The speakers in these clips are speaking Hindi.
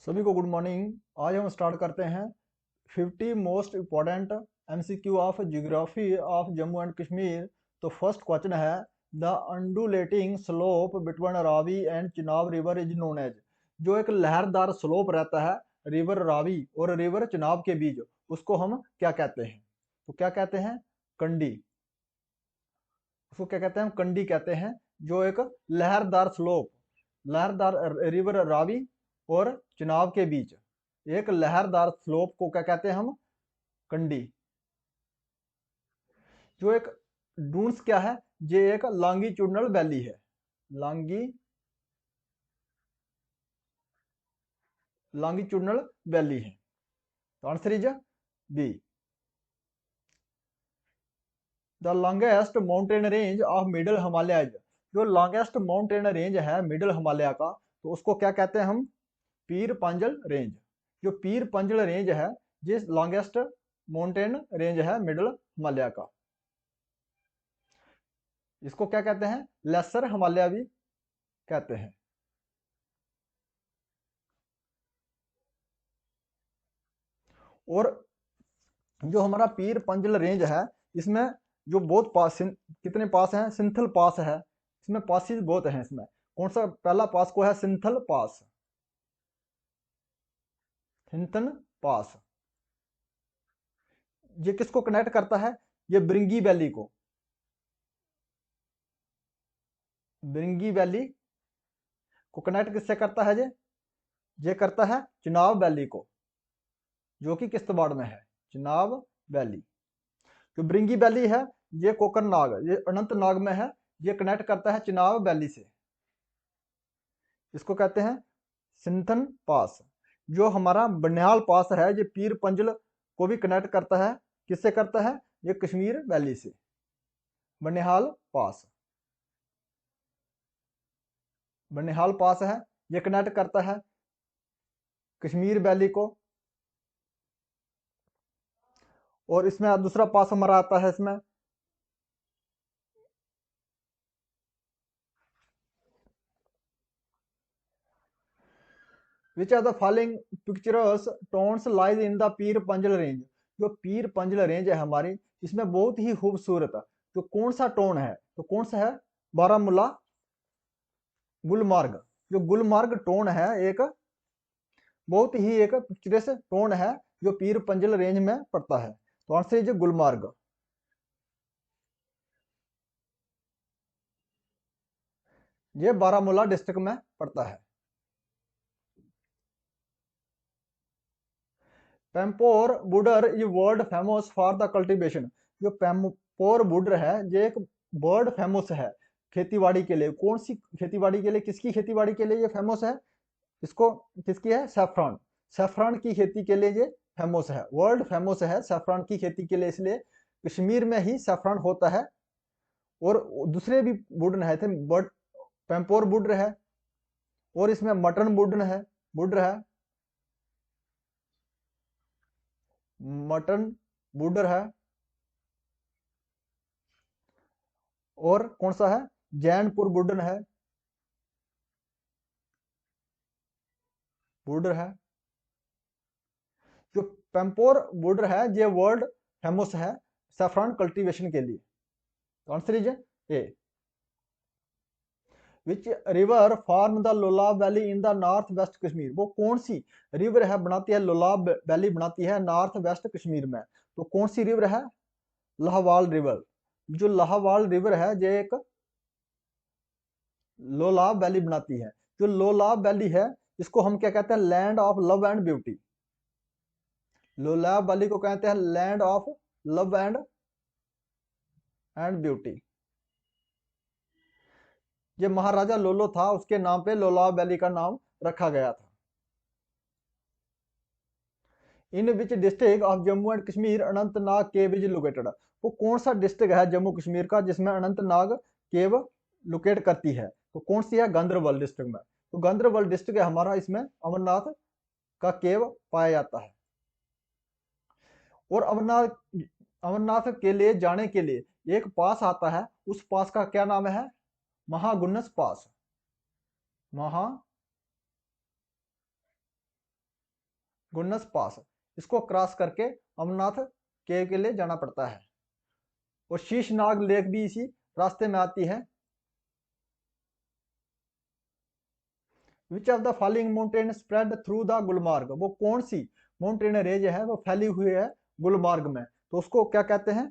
सभी को गुड मॉर्निंग। आज हम स्टार्ट करते हैं 50 most important MCQ of geography of Jammu and Kashmir. तो फर्स्ट क्वेश्चन है, the undulating slope between Ravi and Chenab river is known as. जो एक लहरदार स्लोप रहता है रिवर रावी और रिवर चिनाब के बीच, उसको हम क्या कहते हैं? तो क्या कहते हैं? कंडी। उसको क्या कहते हैं? हम कंडी कहते हैं। जो एक लहरदार स्लोप, लहरदार रिवर रावी और चिनाब के बीच एक लहरदार स्लोप को क्या कहते हैं हम? कंडी। जो एक डून्स क्या है? ये एक लॉन्गिट्यूडनल वैली है। लॉन्गी लॉन्गिट्यूडनल वैली है। तो answer is B. The longest mountain range of middle Himalaya. जो लॉन्गेस्ट माउंटेन रेंज है मिडल हिमालय का, तो उसको क्या कहते हैं हम? पीर पंजल रेंज। जो पीर पंजल रेंज है, जिस लॉन्गेस्ट माउंटेन रेंज है मिडल हिमालय का, इसको क्या कहते हैं? लेसर हिमालय भी कहते हैं। और जो हमारा पीर पंजल रेंज है, इसमें जो बहुत पास कितने पास हैं? सिंथल पास है। इसमें पासिस बहुत हैं। इसमें कौन सा पहला पास को है? सिंथल पास। सिंथन पास। ये किसको कनेक्ट करता है? ये ब्रिंगी वैली को। ब्रिंगी वैली को कनेक्ट किससे करता है? ये करता है चिनाब वैली को, जो कि किश्तवाड़ में है। चिनाब वैली। जो ब्रिंगी वैली है, ये कोकरनाग, ये अनंतनाग में है। ये कनेक्ट करता है चिनाब वैली से। इसको कहते हैं सिंथन पास। जो हमारा बनिहाल पास है, ये पीर पंजल को भी कनेक्ट करता है। किससे करता है? ये कश्मीर वैली से। बनिहाल पास। बनिहाल पास है, ये कनेक्ट करता है कश्मीर वैली को। और इसमें दूसरा पास हमारा आता है इसमें, which are the following picturesque towns lies in the Pir Panjal range. जो पीर पंजल रेंज है हमारी, इसमें बहुत ही खूबसूरत तो कौन सा टोन है? तो कौन सा है? बारामूला गुलमार्ग। जो गुलमार्ग टोन है, एक बहुत ही एक पिक्चरस टोन है, जो पीर पंजल रेंज में पड़ता है। तो आंसर इज गुलमार्ग। ये बारामूला डिस्ट्रिक्ट में पड़ता है। पेम्पोर बुडर ये world famous for the cultivation. जो पेम्पोर बुडर है, ये एक वर्ल्ड फेमस है खेतीबाड़ी के लिए। कौन सी खेतीबाड़ी के लिए? किसकी खेतीबाड़ी के लिए ये फेमस है? इसको किसकी है? सेफ्रॉन। सेफ्रॉन की खेती के लिए ये फेमस है, वर्ल्ड फेमस है सेफ्रॉन की खेती के लिए। इसलिए कश्मीर में ही सेफ्रॉन होता है। और दूसरे भी बुडन है थे, बट पेम्पोर बुडर है, और इसमें मटन बुडन है, बुडर है, मटन बुडर है। और कौन सा है? जैनपुर बुडन है, बुडर है। जो पेम्पोर बुडर है, ये वर्ल्ड फेमस है सैफरन कल्टीवेशन के लिए। तो answer is A. Which river form the Lolab valley in the north waste Kashmir. वो कौन सी रिवर है बनाती है? लोलाब वैली बनाती है नॉर्थ वेस्ट कश्मीर में। तो कौन सी रिवर है? लाहवाल रिवर। जो लाहवाल रिवर है, ये एक लोलाब वैली बनाती है। जो लोलाब वैली है, इसको हम क्या कहते हैं? Land of love and beauty. Lolab valley को कहते हैं land of love and beauty. ये महाराजा लोलो था, उसके नाम पे लोलाब वैली का नाम रखा गया था। In which district of Jammu and Kashmir Anantnag cave is located. वो कौन सा डिस्ट्रिक्ट है जम्मू कश्मीर का जिसमें अनंतनाग केव लोकेट करती है? तो कौन सी है? गांधरबल डिस्ट्रिक्ट में। तो गांधरबल डिस्ट्रिक्ट है हमारा, इसमें अमरनाथ का केव पाया जाता है। और अमरनाथ अमरनाथ के लिए जाने के लिए एक पास आता है, उस पास का क्या नाम है? महागुन्नस पास। महा गुन्नस पास, इसको क्रॉस करके अमरनाथ केव के लिए जाना पड़ता है। और शीशनाग लेक भी इसी रास्ते में आती है। विच of the following mountain spread through the Gulmarg, वो कौन सी माउंटेन रेंज है वो फैली हुई है गुलमार्ग में, तो उसको क्या कहते हैं?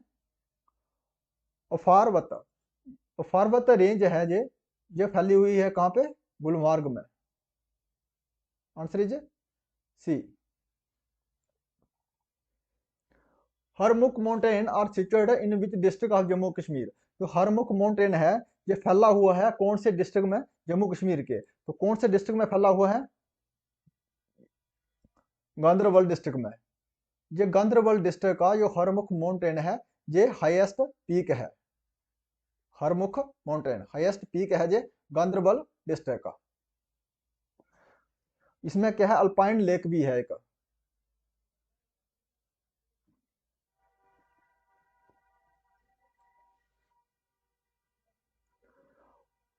अफारवत। अफारवत रेंज है ये फैली हुई है कहाँ पे? गुलमार्ग में। Answer is C. Harmukh mountain are situated in which district of Jammu Kashmir, जो हरमुख माउंटेन है ये फैला हुआ है कौन से डिस्ट्रिक्ट में? जम्मू कश्मीर के। तो कौन से डिस्ट्रिक्ट में फैला हुआ है? गांधरबल डिस्ट्रिक्ट में। ये गांधरबल डिस्ट्रिक्ट का जो हरमुख माउंटेन है ये हाईएस्ट पीक है। हरमुख माउंटेन हाईएस्ट पीक है ये गांधरबल डिस्ट्रिक्ट का। इसमें क्या है? अल्पाइन लेक भी है एक।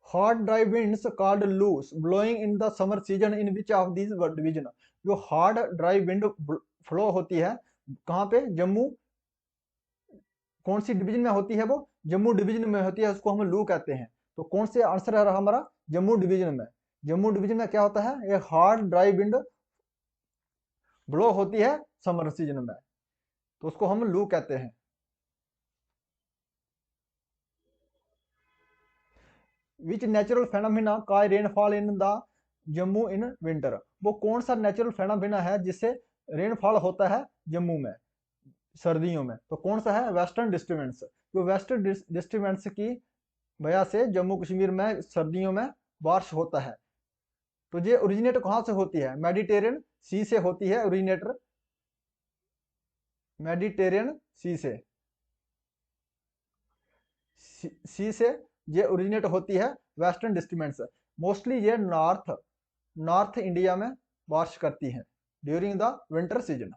Hot dry winds called loos blowing in the summer season in which of this division, जो हार्ड ड्राई विंड फ्लो होती है कहाँ पे? जम्मू। कौन सी डिवीजन में होती है वो? जम्मू डिवीजन में होती है, उसको हम लू कहते हैं। तो कौन से आंसर है रहा हमारा? जम्मू डिवीजन में। जम्मू डिवीजन में क्या होता है? ये हार्ड ड्राई विंड ब्लो होती है समर सीजन में, तो उसको हम लू कहते हैं। विच नेचुरल फेनोमिना का rainfall in the Jammu in winter, वो कौन सा नेचुरल फेनोमिना है जिससे रेनफॉल होता है जम्मू में सर्दियों में? तो कौन सा है? Western disturbance. जो वेस्टर्न डिस्टर्बेंस की वजह से जम्मू कश्मीर में सर्दियों में बारिश होता है। तो ये ओरिजिनेट कहाँ से होती है? मेडिटेरियन सी से होती है ओरिजिनेटर, मेडिटेरियन सी से। सी से ये ओरिजिनेट होती है वेस्टर्न डिस्टर्बेंस। मोस्टली ये नॉर्थ इंडिया में बारिश करती है during the winter season.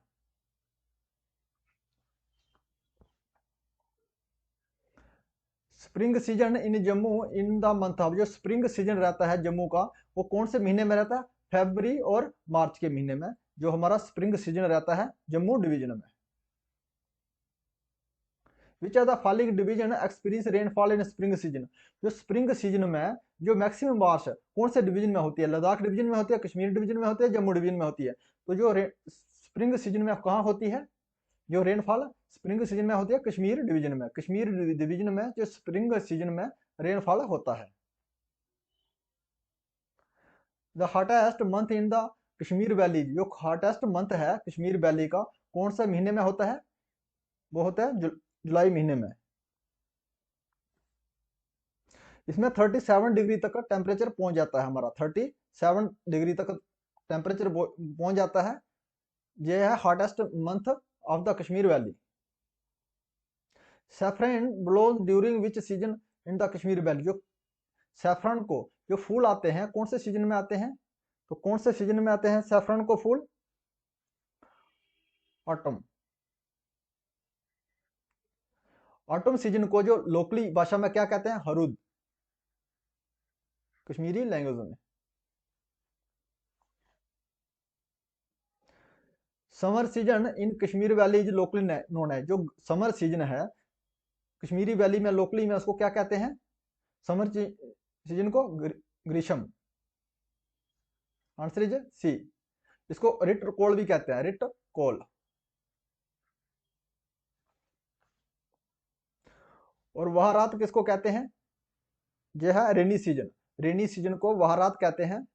Spring season in Jammu in the month of, जो स्प्रिंग सीजन रहता है जम्मू का वो कौन से महीने में रहता है? फरवरी और मार्च के महीने में जो हमारा स्प्रिंग सीजन रहता है जम्मू डिवीजन में। Which are the following division experience rainfall in spring season, जो स्प्रिंग सीजन में जो मैक्सिमम बारिश कौन से डिवीजन में होती है? लद्दाख डिवीजन में होती है, कश्मीर डिवीजन में होती है, जम्मू डिवीजन में होती है? तो जो स्प्रिंग सीजन में कहाँ होती है जो रेनफॉल? स्प्रिंग सीजन में होती है कश्मीर डिवीजन में। कश्मीर डिवीजन में जो स्प्रिंग सीजन में रेनफॉल होता है। The hottest month in the Kashmir valley, जो हॉटेस्ट मंथ है कश्मीर वैली का कौन सा महीने में होता है? वो होता है जुलाई महीने में। इसमें 37 डिग्री तक का टेम्परेचर पहुंच जाता है हमारा, 37 डिग्री तक टेम्परेचर पहुंच जाता है। यह है hottest month of the Kashmir valley. Saffron blows during which season in the Kashmir valley, जो सैफरन को जो फूल आते हैं कौन से सीजन में आते हैं? तो कौन से सीजन में आते हैं सैफरन को फूल? ऑटम। ऑटम सीजन को जो लोकली भाषा में क्या कहते हैं? हरुद, कश्मीरी लैंग्वेज में। Summer season in Kashmir valley is locally known है, जो समर सीजन है कश्मीरी वैली में लोकली में उसको क्या कहते हैं? समर सीजन को ग्रीष्म। Answer is C. इसको रिट कोल भी कहते हैं, रिट कोल। और वह रात किसको कहते हैं? यह है रेनी सीजन। रेनी सीजन को वह रात कहते हैं।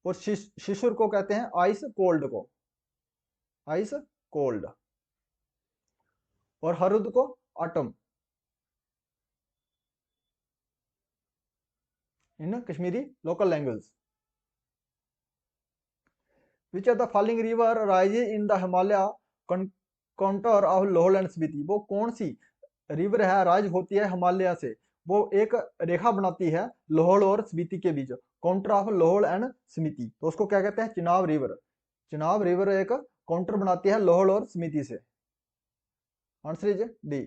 और शिशिर को कहते हैं आइस कोल्ड को, आइस कोल्ड। और हरुद को autumn in Kashmiri local language. Which are the following river rises in the Himalaya counter of Lahaul and Spiti, वो कौन सी रिवर है राइज होती है हिमालय से, वो एक रेखा बनाती है लोहल और स्पीति के बीच, counter of Lahaul and Spiti, तो उसको क्या कहते हैं? चिनाब रिवर। चिनाब रिवर एक काउंटर बनाती है लोहल और स्पीति से। Answer is D.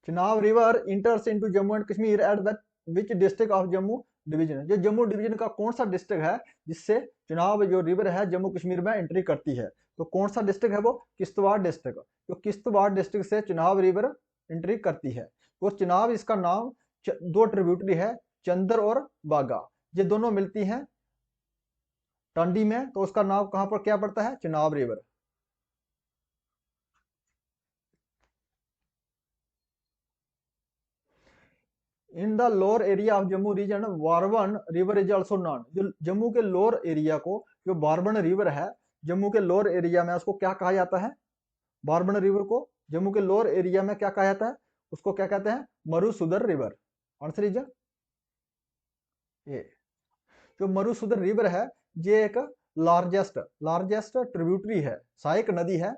Chenab river इंटर्स into Jammu and Kashmir at the which district of Jammu division, जो जम्मू डिवीजन का कौन सा डिस्ट्रिक्ट है जिससे चुनाव जो रिवर है जम्मू कश्मीर में एंट्री करती है, तो कौन सा डिस्ट्रिक्ट है वो, किश्तवाड़ डिस्ट्रिक्ट। तो किश्तवाड़ डिस्ट्रिक्ट से चुनाव रिवर एंट्री करती है। तो चुनाव इसका नाम दो ट्रिब्यूटरी है, चंदर और बागा, ये दोनों मिलती हैं टांडी में, तो उसका नाम कहां पर क्या पड़ता है, Chenab river. In the lower area of Jammu region बारबन रिवर इज ऑल्सो नॉन, जो जम्मू के लोअर एरिया को, जो बारबन रिवर है जम्मू के लोअर एरिया में, उसको क्या कहा जाता है, बारबन रिवर को जम्मू के लोअर एरिया में क्या कहा जाता है, उसको क्या कहते हैं, मरुसुदर रिवर। आंसर इज ए। जो मरुसुदर रिवर है ये एक लार्जेस्ट ट्रिब्यूटरी है, सहायक नदी है।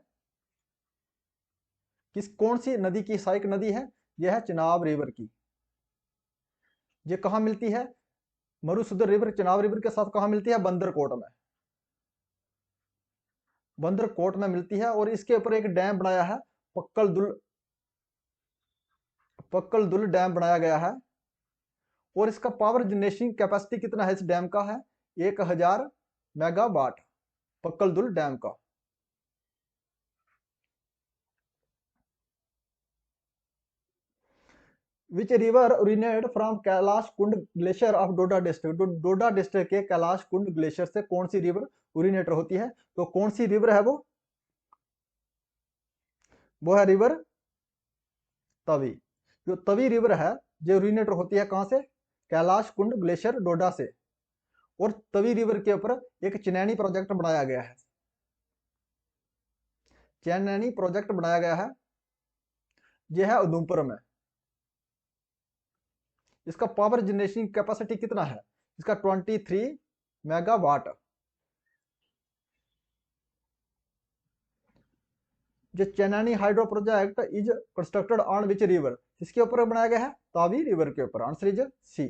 कौन सी नदी की सहायक नदी है, यह है चिनाब रिवर की। ये कहां मिलती है, मरुसुदर रिवर चिनाब रिवर के साथ कहां मिलती है, बंदरकोट में, बंदरकोट में मिलती है। और इसके ऊपर एक डैम बनाया है, पक्कल दुल डैम बनाया गया है। और इसका पावर जनरेशन कैपेसिटी कितना है इस डैम का, है 1000 मेगावाट, पक्कल दुल डैम का। विच river originate from Kailash Kund glacier of Doda district, Doda district के कैलाश कुंड ग्लेशियर से कौन सी रिवर ओरिजिनेटर होती है, तो कौन सी रिवर है वो है रिवर तवी। जो तवी रिवर है जो ओरिजिनेटर होती है कहां से, कैलाश कुंड ग्लेशियर डोडा से। और तवी रिवर के ऊपर एक चनैनी प्रोजेक्ट बनाया गया है, चनैनी प्रोजेक्ट बनाया गया है, यह है उधमपुर में। इसका पावर जनरेशन कैपेसिटी कितना है, इसका 23 मेगावाट। जो Chenani hydro project is constructed on which river, इसके ऊपर बनाया गया है, तावी रिवर के ऊपर। Answer is C.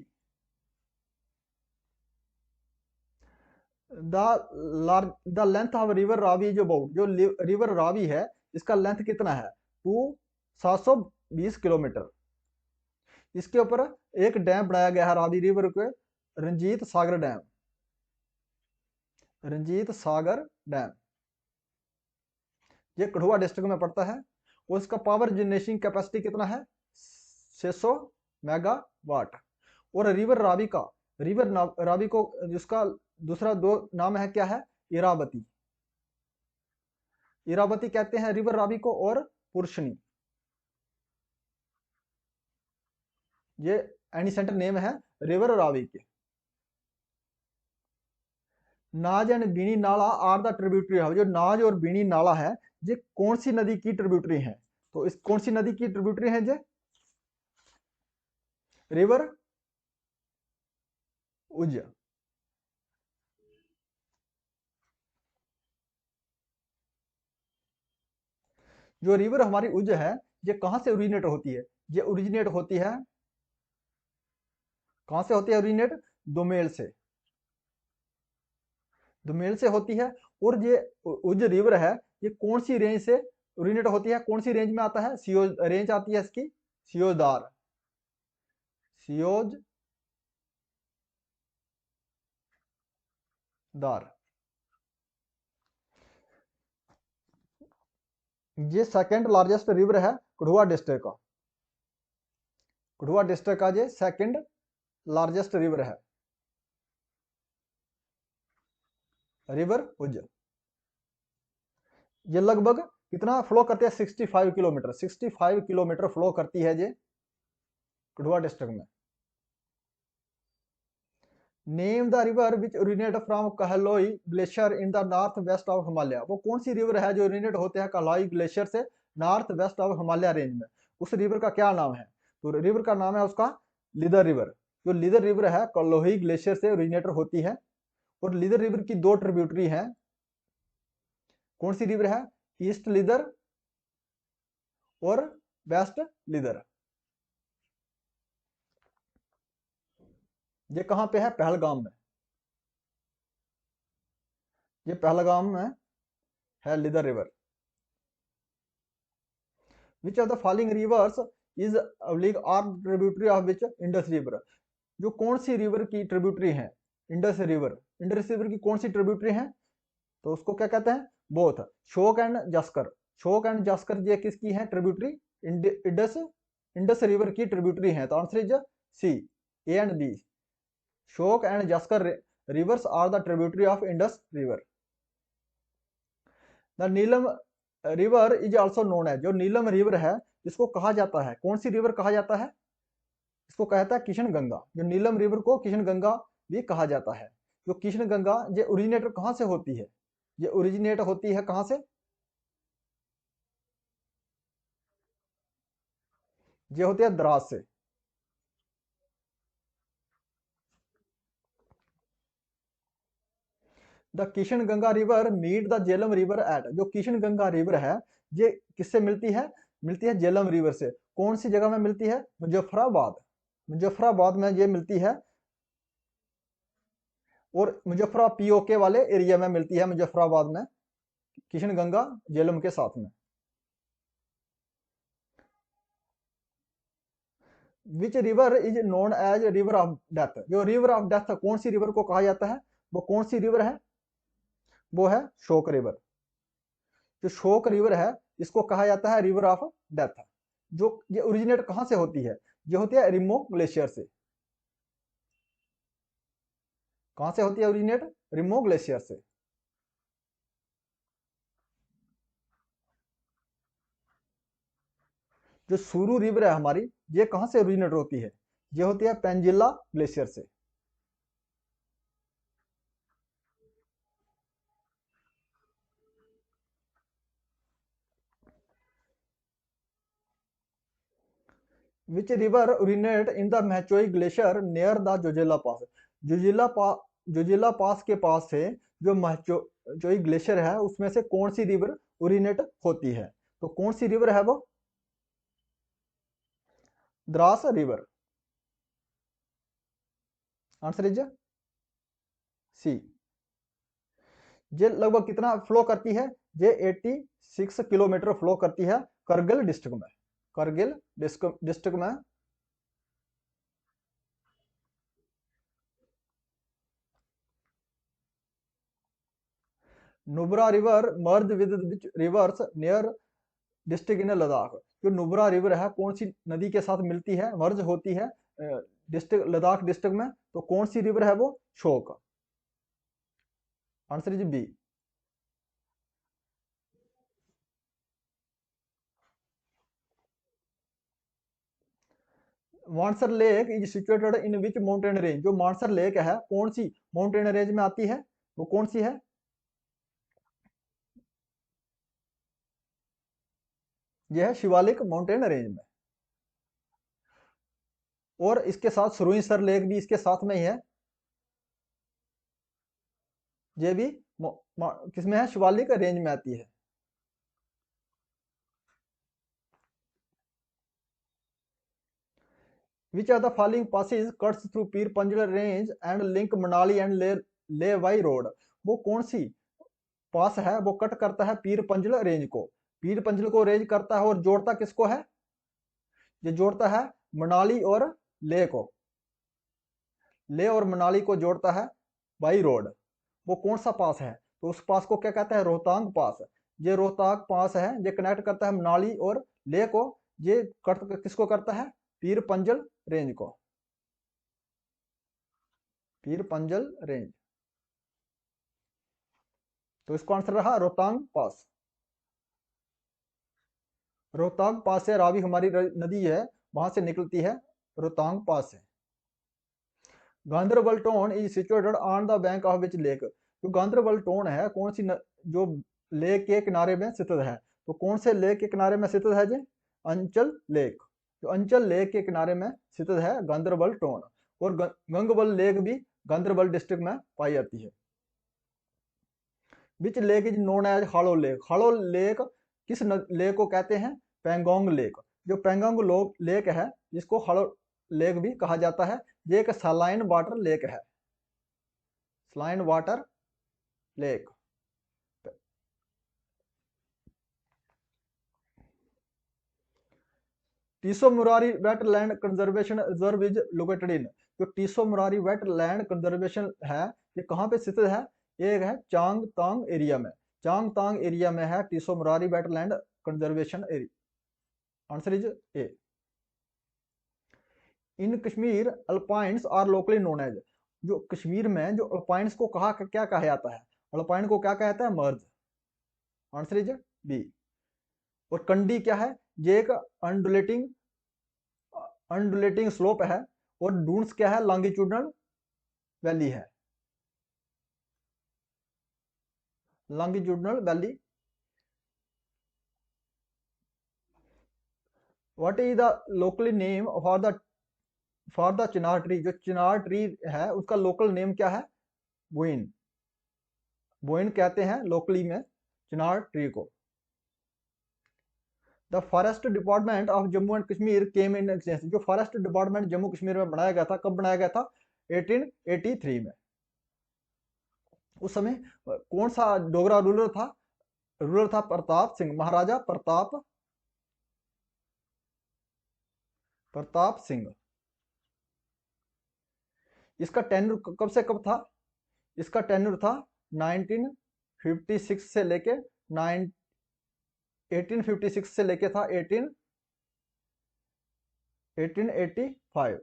The length of river Ravi is about, जो रिवर रावी है इसका लेंथ कितना है, 720 किलोमीटर। इसके ऊपर एक डैम बनाया गया है रावी रिवर के, रंजीत सागर डैम, रंजीत सागर डैम, ये कठुआ डिस्ट्रिक्ट में पड़ता है। और इसका पावर जनरेशन कैपेसिटी कितना है, 600 मेगावाट। और रिवर रावी का, रिवर रावी को जिसका दूसरा दो नाम है क्या है, इरावती, इरावती कहते हैं रिवर रावी को, और पुरुषनी, ये एनीसेंटर नेम है रिवर रावी के। नाज एंड बीनी नाला आर द ट्रिब्यूटरी है, जो नाज और बीनी नाला है ये कौन सी नदी की ट्रिब्यूटरी है, तो इस कौन सी नदी की ट्रिब्यूटरी है, ये रिवर उज। जो रिवर हमारी उज है ये कहां से ओरिजिनेट होती है, ये ओरिजिनेट होती है, कहां से होती है ओरिजिनेट, दोमेल से, दोमेल से होती है। और ये उज रिवर है ये कौन सी रेंज से ओरिजिनेट होती है, कौन सी रेंज में आता है, सियोज रेंज आती है इसकी, सियोजदार, सियोजदार। ये सेकंड लार्जेस्ट रिवर है कठुआ डिस्ट्रिक्ट का, कठुआ डिस्ट्रिक्ट का ये सेकंड लार्जेस्ट रिवर है, रिवर उज। ये लगभग कितना फ्लो करती है, 65 किलोमीटर, 65 किलोमीटर फ्लो करती है ये कठुआ डिस्ट्रिक्ट में। Name the river which originate from Kolahoi glacier in the north west of Himalaya, वो कौन सी रिवर है जो ओरिजिनेट होते हैं कहलोई ग्लेशियर से north west of Himalaya range में, उस रिवर का क्या नाम है, तो रिवर का नाम है उसका लिदर रिवर। जो लिदर रिवर है कहलोई ग्लेशियर से ओरिजिनेटर होती है। और लिदर रिवर की दो ट्रिब्यूटरी हैं, कौन सी रिवर है, ईस्ट लिदर और वेस्ट लिदर। ये कहां पे है, पहलगाम में, ये पहलगाम में है Lidder river. Which of the following rivers is are tributary of which, Indus river, जो कौन सी रिवर की ट्रिब्यूटरी है? इंडस रिवर। इंडस रिवर की कौन सी ट्रिब्यूटरी है? तो उसको क्या कहते हैं? बोथ। शोक एंड जस्कर। शोक एंड जस्कर ये किसकी है ट्रिब्यूटरी? इंडस इंडस रिवर की ट्रिब्यूटरी है। तो answer is C, A and B. Shyok and Zanskar rivers are the tributary of Indus river. The Neelam river is also known है, जो नीलम रिवर है इसको कहा जाता है, कौन सी रिवर कहा जाता है? इसको कहता है किशन गंगा। जो नीलम रिवर को किशन गंगा भी कहा जाता है। जो किशन गंगा ये ओरिजिनेटर कहाँ से होती है? ये ओरिजिनेट होती है कहाँ से? ये होती है द्रास से। The Kishan Ganga river meet the Jhelum river at. जो किशन गंगा रिवर है ये किससे मिलती है? मिलती है झेलम रिवर से। कौन सी जगह में मिलती है? मुजफ्फराबाद। मुजफ्फराबाद में ये मिलती है, और मुजफ्फरा पीओके वाले एरिया में मिलती है, मुजफ्फराबाद में, किशन गंगा झेलम के साथ में। Which river is known as river of death. जो रिवर ऑफ डेथ कौन सी रिवर को कहा जाता है? वो कौन सी रिवर है? वो है शोक रिवर। जो शोक रिवर है इसको कहा जाता है रिवर ऑफ डेथ। जो ये ओरिजिनेट कहां से होती है? ये होती है रिमो ग्लेशियर से। कहां से होती है ओरिजिनेट? रिमो ग्लेशियर से। जो सुरू रिवर है हमारी, ये कहां से ओरिजिनेट होती है? ये होती है पेंजिला ग्लेशियर से। Which river originate in the Machoi glacier near the Zojila pass. Zojila pass, Zojila pass के पास से जो मैचोई ग्लेशियर है उसमें से कौन सी रिवर ओरिजिनेट होती है? तो कौन सी रिवर है वो? Drass river. Answer is C. ये लगभग कितना फ्लो करती है? ये 86 किलोमीटर फ्लो करती है करगिल डिस्ट्रिक्ट में। करगिल डिस्ट्रिक्ट में। Nubra river merge with which reverse near district in Ladakh. जो नुब्रा रिवर है कौन सी नदी के साथ मिलती है, मर्ज होती है डिस्ट्रिक्ट लद्दाख डिस्ट्रिक्ट में? तो कौन सी रिवर है वो? शोक। Answer is B. Mansar lake is situated in which mountain range. जो मानसर लेक है कौन सी माउंटेन रेंज में आती है? वो कौन सी है? यह है शिवालिक माउंटेन रेंज में। और इसके साथ सुरुईसर लेक भी इसके साथ में ही है। ये भी किसमें है? शिवालिक रेंज में आती है। Which are the following passes cuts through Pir Panjal range and link Manali and Leh via road. वो कौन सी पास है वो कट करता है पीर पंजल रेंज को? पीर पंजल को रेंज करता है और जोड़ता किसको है? ये जोड़ता है मनाली और ले को। ले और मनाली को जोड़ता है वाई रोड। वो कौन सा पास है? तो उस पास को क्या कहते हैं? रोहतांग पास। ये रोहतांग पास है, ये कनेक्ट करता है मनाली और ले को। ये किसको करता है? पीर पंजल रेंज को। पीर पंजल रेंज। तो इसका आंसर रहा रोहतांग पास। रोहतांग पास से रावी हमारी नदी है, वहां से निकलती है रोहतांग पास से। Ganderbal town is situated on the bank of which lake. जो गांधरबल टाउन है कौन सी जो लेक के किनारे में स्थित है? तो कौन से लेक के किनारे में स्थित है जी? अंचल लेक। जो अंचल लेक के किनारे में स्थित है गांधरबल टाउन। और गंगबल लेक भी गांधरबल डिस्ट्रिक्ट में पाई जाती है। Which lake is known as halo lake. Halo lake किस लेक को कहते हैं? पेंगोंग लेक। जो पेंगोंग लेक है जिसको हालो लेक भी कहा जाता है, ये एक सलाइन वाटर लेक है। Saline water lake. Tso Morari wetland conservation reserve is located in. जो Tso Morari wetland conservation है ये कहाँ पे स्थित है? एक है चांगतांग एरिया में, चांगतांग एरिया में है Tso Morari wetland conservation area. Answer is A. In Kashmir alpines are locally known as, जो कश्मीर में जो अल्पाइंस को क्या कहा जाता है? अल्पाइन को क्या कहता है? मर्ज। Answer is B. और कंडी क्या है? ये एक अंडुलेटिंग स्लोप है। और डून्स क्या है? लॉन्गिट्यूडनल वैली है, longitudinal valley. What is the locally name for the Chinar tree, जो चिनार ट्री है उसका लोकल नेम क्या है? बोइन, बोइन कहते हैं लोकली में चिनार ट्री को। The forest department of Jammu and Kashmir came in existence, जो फॉरेस्ट डिपार्टमेंट जम्मू कश्मीर में बनाया गया था, कब बनाया गया था? 1883 में। उस समय कौन सा डोगरा रूलर था? रूलर था प्रताप सिंह, महाराजा प्रताप सिंह। इसका टेन्यूर कब से कब था? इसका टेन्यूर था 1956 से लेके 1856 से लेके था 1885।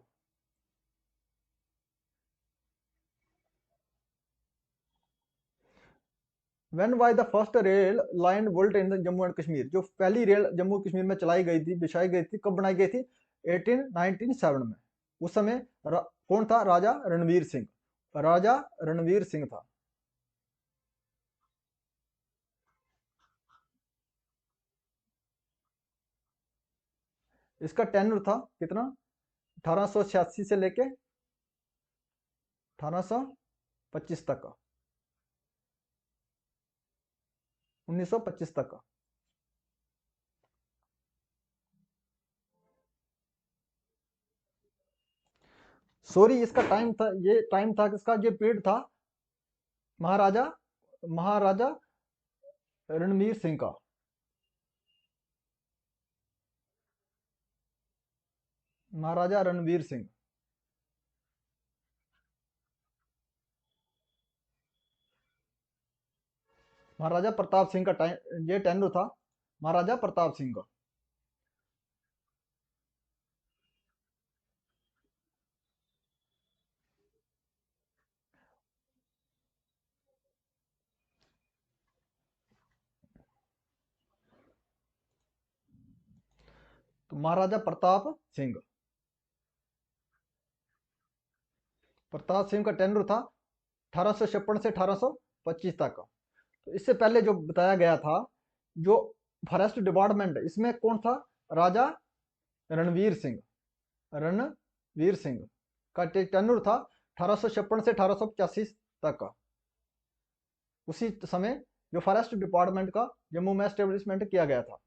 When was the first rail line built in Jammu and Kashmir, जो पहली रेल जम्मू कश्मीर में चलाई गई थी, बिछाई गई थी, कब बनाई गई थी? 1897 में। उस समय कौन था? राजा रणवीर सिंह, राजा रणवीर सिंह था। इसका टेन्यूर था कितना? 1886 से लेके 1825 तक का, 1925 तक का। सॉरी, इसका टाइम था, ये टाइम था किसका? ये पीरियड था महाराजा महाराजा रणवीर सिंह का। महाराजा रणवीर सिंह। महाराजा प्रताप सिंह का टाइम, ये टेन्यूर था महाराजा प्रताप सिंह का। तो महाराजा प्रताप सिंह का टेन्यूर था 1856 से 1825 तक। तो इससे पहले जो बताया गया था, जो फॉरेस्ट डिपार्टमेंट, इसमें कौन था? राजा रणवीर सिंह, रणवीर सिंह का टेन्यूर था 1856 से 1885 तक का। उसी समय जो फॉरेस्ट डिपार्टमेंट का जम्मू में एस्टेब्लिशमेंट किया गया था।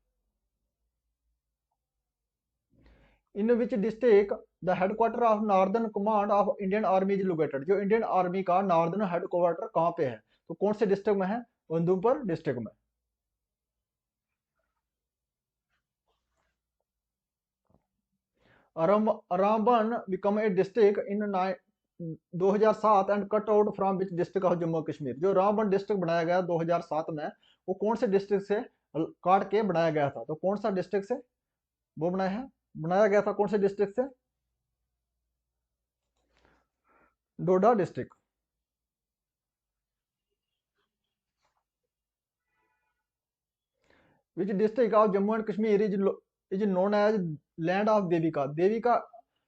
In which district the headquarter of northern command of Indian army is located, जो इंडियन आर्मी का नॉर्दर्न हेडक्वार्टर कहाँ पे है? तो कौन से डिस्ट्रिक्ट में है? उधमपुर डिस्ट्रिक्ट में। Ramban become a district in 2007 and cut out from which district of Jammu Kashmir, जो रामबन डिस्ट्रिक्ट बनाया गया 2007 में, वो कौन से डिस्ट्रिक्ट से काट के बनाया गया था? तो कौन सा डिस्ट्रिक्ट से वो बनाया गया था? कौन से डिस्ट्रिक्ट से? Doda district. Which district of Jammu and Kashmir is known as land of Devika, Devika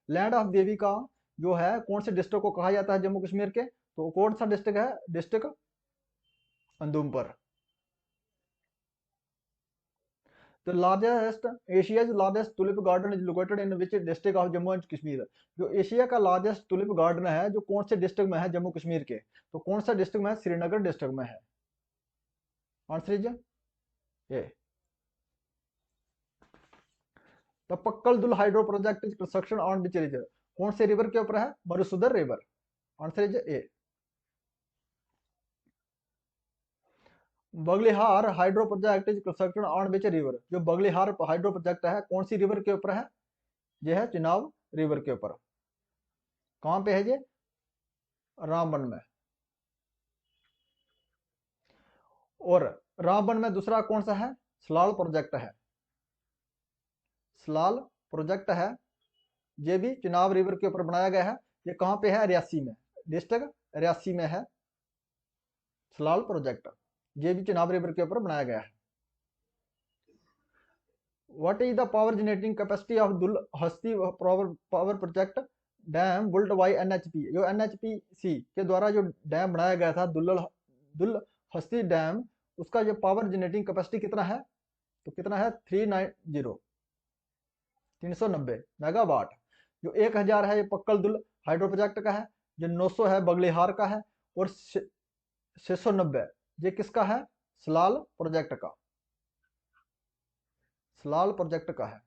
land of Devika जो है, कौन से डिस्ट्रिक्ट को कहा जाता है जम्मू कश्मीर के? तो कौन सा डिस्ट्रिक्ट है? District Udhampur. The largest Asia's largest tulip garden is located in which district of Jammu and Kashmir, जो एशिया का लार्जेस्ट टुलिप गार्डन है जो कौन से डिस्ट्रिक्ट में है जम्मू कश्मीर के? तो कौन सा डिस्ट्रिक्ट में है? श्रीनगर डिस्ट्रिक्ट में है। Answer is A. The Pakal Dul hydro project is construction on which river, कौन से रिवर के ऊपर है? Marusudar river. Answer is A. Baglihar hydro project is construction on which river, जो बगलिहार हाइड्रो प्रोजेक्ट है कौन सी रिवर के ऊपर है? यह है चिनाब रिवर के ऊपर। कहाँ पे है ये? रामबन में। और रामबन में दूसरा कौन सा है? सलाल प्रोजेक्ट है। सलाल प्रोजेक्ट है, ये भी चिनाब रिवर के ऊपर बनाया गया है। ये कहाँ पे है? रियासी में, डिस्ट्रिक्ट रियासी में है सलाल प्रोजेक्ट। ये भी चिनाब रिवर के ऊपर बनाया गया है। What is the power generating capacity of Dul Hasti power project dam built by NHP? जो एनएचपीसी के द्वारा जो डैम बनाया गया था दुल हस्ती डैम, उसका जो पावर जनरेटिंग कैपेसिटी कितना है? तो कितना है? 390 मेगावाट। जो 1000 है ये पक्कल दुल हाइड्रो प्रोजेक्ट का है, जो 900 है बगलिहार का है, और 690 ये किसका है? सलाल प्रोजेक्ट का। सलाल प्रोजेक्ट का है।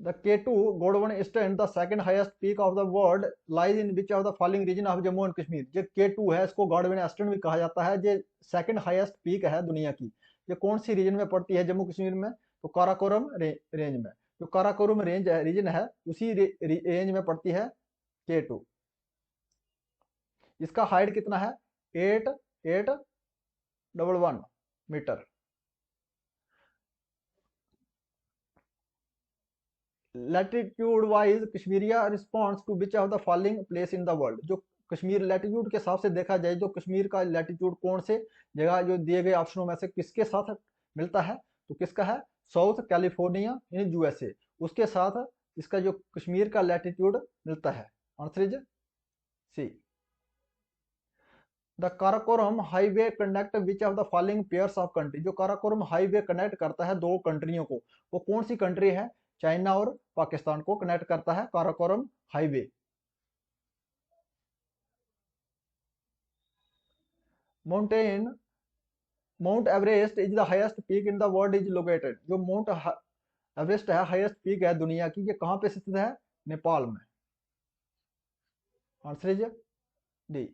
The K2 Godwan Eastern, the second highest peak of the world, lies in which of the following region of Jammu and Kashmir? ये K2 है, इसको गॉडवन ईस्टर्न भी कहा जाता है। ये सेकंड हाईएस्ट पीक है दुनिया की। ये कौन सी रीजन में पड़ती है जम्मू कश्मीर में? तो काराकोरम रेंज में। जो काराकोरम रेंज रीजन है उसी रेंज में पड़ती है K2। इसका हाइट कितना है? 8811 मीटर। लैटिट्यूड वाइज कश्मीरिया response to which of the following place in the world? जो कश्मीर लैटिट्यूड के हिसाब से देखा जाए, जो कश्मीर का लैटिट्यूड कौन से जगह जो दिए गए ऑप्शनों में से किसके साथ मिलता है? तो किसका है? साउथ कैलिफोर्निया इन यूएसए, उसके साथ इसका जो कश्मीर का लैटिट्यूड मिलता है। Answer is C. The Karakoram highway connect which of the following pairs of country? जो काराकोरम हाईवे कनेक्ट करता है दो कंट्रियों को, वो कौन सी कंट्री है? चाइना और पाकिस्तान को कनेक्ट करता है Karakoram highway. Mountain mount Everest is the highest peak in the world is located? जो माउंट एवरेस्ट है हाईएस्ट पीक है दुनिया की, ये कहाँ पे स्थित है? नेपाल में। Answer is D.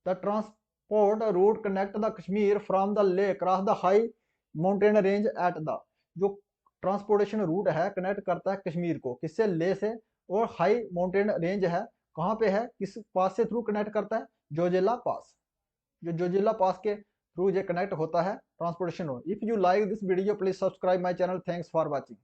The transport route connect the Kashmir from the lake cross the high mountain range at the? जो ट्रांसपोर्टेशन रूट है कनेक्ट करता है कश्मीर को किससे? ले से। और हाई माउंटेन रेंज है कहाँ पे है? किस पास से थ्रू कनेक्ट करता है? जोजिला पास। जो जोजिला पास के थ्रू ये कनेक्ट होता है transportation route. If you like this video please subscribe my channel. Thanks for watching.